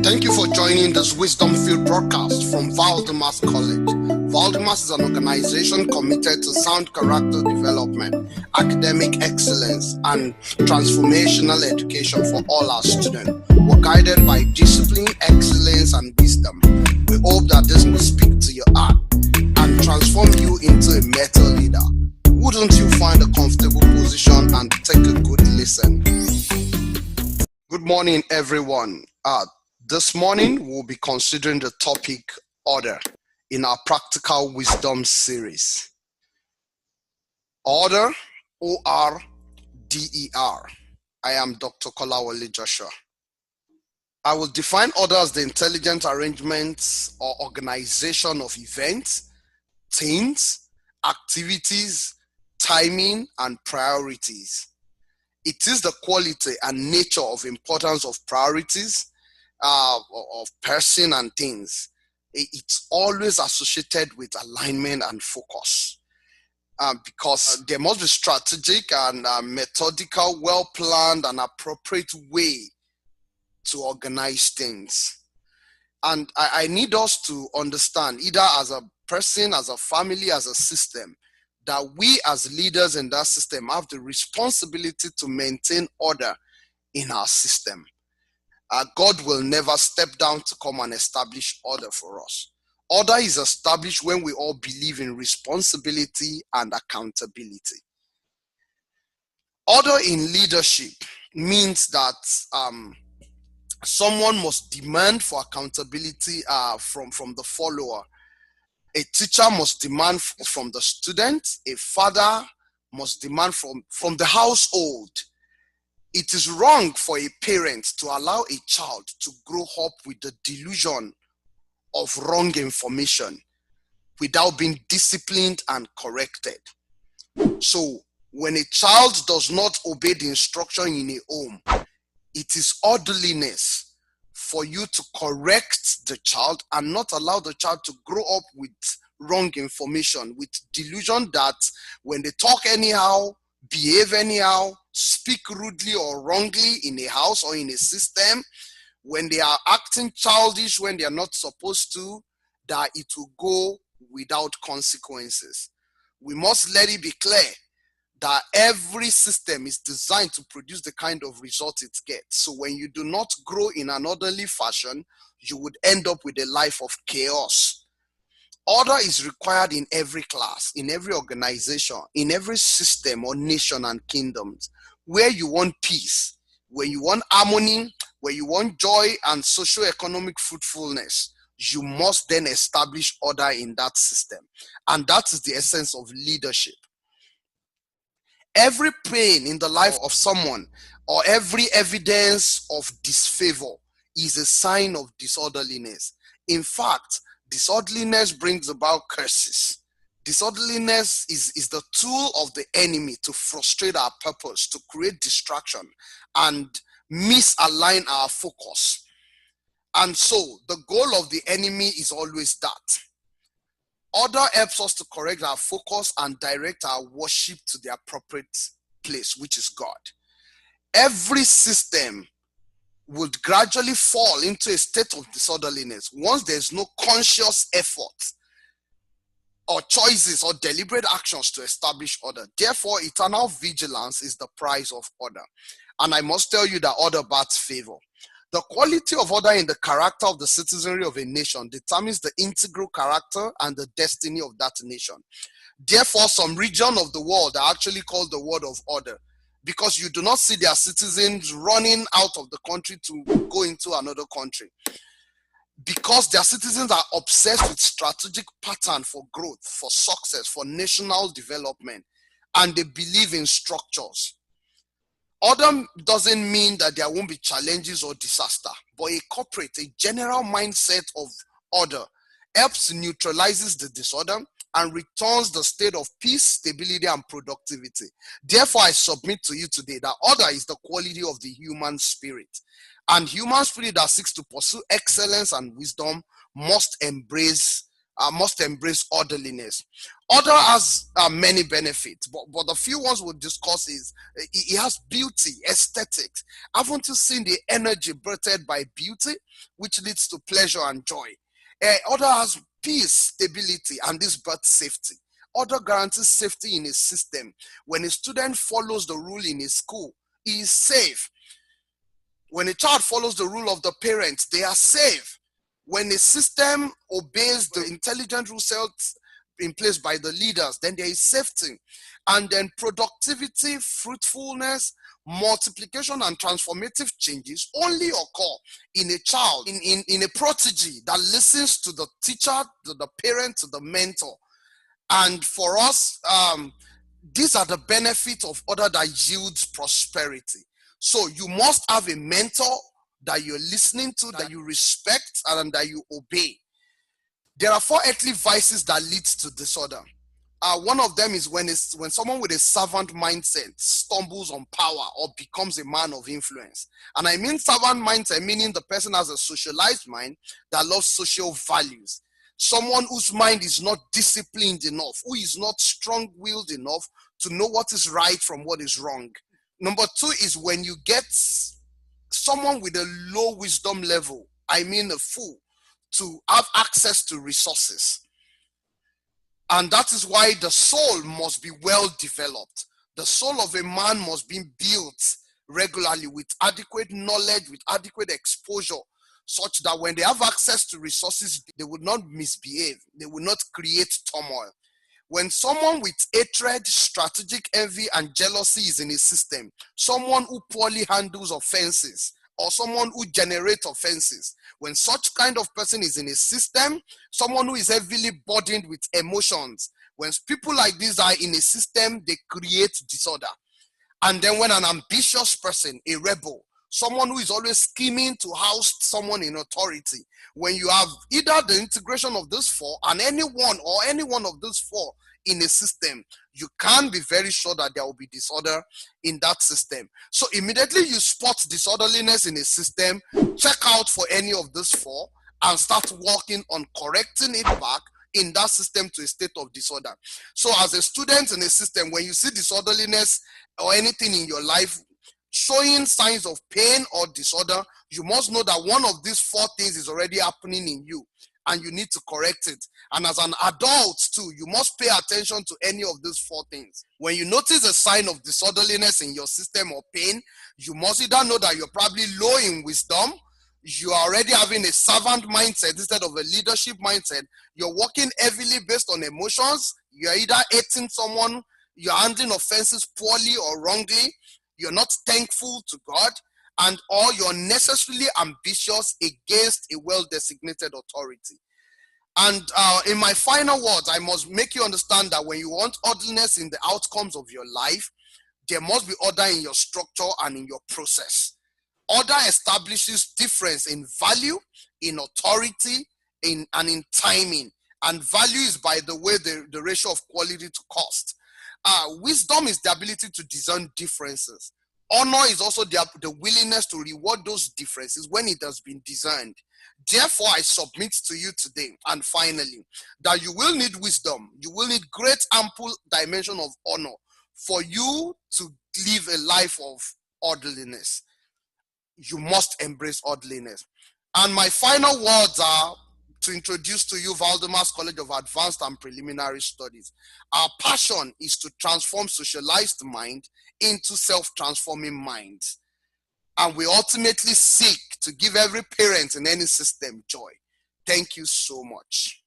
Thank you for joining this Wisdom Field broadcast from Valdemas College. Valdemas is an organization committed to sound character development, academic excellence, and transformational education for all our students. We're guided by discipline, excellence, and wisdom. We hope that this will speak to your heart and transform you into a better leader. Wouldn't you find a comfortable position and take a good listen? Good morning, everyone. This morning, we'll be considering the topic order in our Practical Wisdom series. Order, O-R-D-E-R. I am Dr. Kolawole Joshua. I will define order as the intelligent arrangement or organization of events, things, activities, timing, and priorities. It is the quality and nature of importance of priorities, of person and things. It's always associated with alignment and focus, because there must be strategic and methodical, well-planned and appropriate way to organize things. And I need us to understand, either as a person, as a family, as a system, that we as leaders in that system have the responsibility to maintain order in our system. God will never step down to come and establish order for us. Order is established when we all believe in responsibility and accountability. Order in leadership means that someone must demand for accountability from the follower. A teacher must demand from the student. A father must demand from the household. It is wrong for a parent to allow a child to grow up with the delusion of wrong information without being disciplined and corrected. So when a child does not obey the instruction in a home, it is orderliness for you to correct the child and not allow the child to grow up with wrong information, with delusion that when they talk anyhow, behave anyhow, speak rudely or wrongly in a house or in a system, when they are acting childish when they are not supposed to, that it will go without consequences. We must let it be clear that every system is designed to produce the kind of result it gets. So when you do not grow in an orderly fashion, you would end up with a life of chaos. Order is required in every class, in every organization, in every system or nation and kingdoms. Where you want peace, where you want harmony, where you want joy and socio-economic fruitfulness, you must then establish order in that system. And that is the essence of leadership. Every pain in the life of someone or every evidence of disfavor is a sign of disorderliness. In fact, disorderliness brings about curses. Disorderliness is the tool of the enemy to frustrate our purpose, to create distraction and misalign our focus. And so the goal of the enemy is always that. Order helps us to correct our focus and direct our worship to the appropriate place, which is God. Every system would gradually fall into a state of disorderliness once there's no conscious effort or choices or deliberate actions to establish order. Therefore, eternal vigilance is the price of order. And I must tell you that order bats favor. The quality of order in the character of the citizenry of a nation determines the integral character and the destiny of that nation. Therefore, some region of the world are actually called the world of order, because you do not see their citizens running out of the country to go into another country. Because their citizens are obsessed with strategic pattern for growth, for success, for national development, and they believe in structures. Order doesn't mean that there won't be challenges or disaster, but a general mindset of order helps neutralizes the disorder and returns the state of peace, stability, and productivity. Therefore, I submit to you today that order is the quality of the human spirit. And human spirit that seeks to pursue excellence and wisdom must embrace must embrace orderliness. Order has many benefits, but the few ones we'll discuss is it has beauty, aesthetics. Haven't you seen the energy birthed by beauty, which leads to pleasure and joy? Order has peace, stability, and this birth safety. Order guarantees safety in a system. When a student follows the rule in a school, he is safe. When a child follows the rule of the parents, they are safe. When a system obeys the intelligent rule set in place by the leaders, then there is safety. And then productivity, fruitfulness, multiplication, and transformative changes only occur in a child, in a prodigy that listens to the teacher, to the parent, to the mentor. And for us, these are the benefits of order that yields prosperity. So you must have a mentor that you're listening to, that you respect, and that you obey. There are 4 earthly vices that lead to disorder. One of them is when someone with a servant mindset stumbles on power or becomes a man of influence. And I mean servant mindset, meaning the person has a socialized mind that loves social values. Someone whose mind is not disciplined enough, who is not strong-willed enough to know what is right from what is wrong. Number 2 is when you get someone with a low wisdom level, I mean a fool, to have access to resources. And that is why the soul must be well developed. The soul of a man must be built regularly with adequate knowledge, with adequate exposure, such that when they have access to resources, they would not misbehave. They would not create turmoil. When someone with hatred, strategic envy, and jealousy is in a system, someone who poorly handles offenses, or someone who generates offenses, when such kind of person is in a system, someone who is heavily burdened with emotions, when people like this are in a system, they create disorder. And then when an ambitious person, a rebel, someone who is always scheming to oust someone in authority, when you have either the integration of those 4 and any one of those 4 in a system, you can be very sure that there will be disorder in that system. So immediately you spot disorderliness in a system, check out for any of those 4 and start working on correcting it back in that system to a state of disorder. So as a student in a system, when you see disorderliness or anything in your life showing signs of pain or disorder, you must know that one of these 4 things is already happening in you and you need to correct it. And as an adult too, you must pay attention to any of these 4 things. When you notice a sign of disorderliness in your system or pain, you must either know that you're probably low in wisdom, you are already having a servant mindset instead of a leadership mindset, you're working heavily based on emotions, you're either hating someone, you're handling offenses poorly or wrongly, you're not thankful to God, and or you're necessarily ambitious against a well-designated authority. And in my final words, I must make you understand that when you want orderliness in the outcomes of your life, there must be order in your structure and in your process. Order establishes difference in value, in authority, and in timing. And value is, by the way, the ratio of quality to cost. Wisdom is the ability to discern differences. Honor is also the willingness to reward those differences when it has been discerned. Therefore, I submit to you today, and finally, that you will need wisdom. You will need great ample dimension of honor for you to live a life of orderliness. You must embrace orderliness. And my final words are to introduce to you Valdemar's College of Advanced and Preliminary Studies. Our passion is to transform socialized mind into self-transforming minds. And we ultimately seek to give every parent in any system joy. Thank you so much.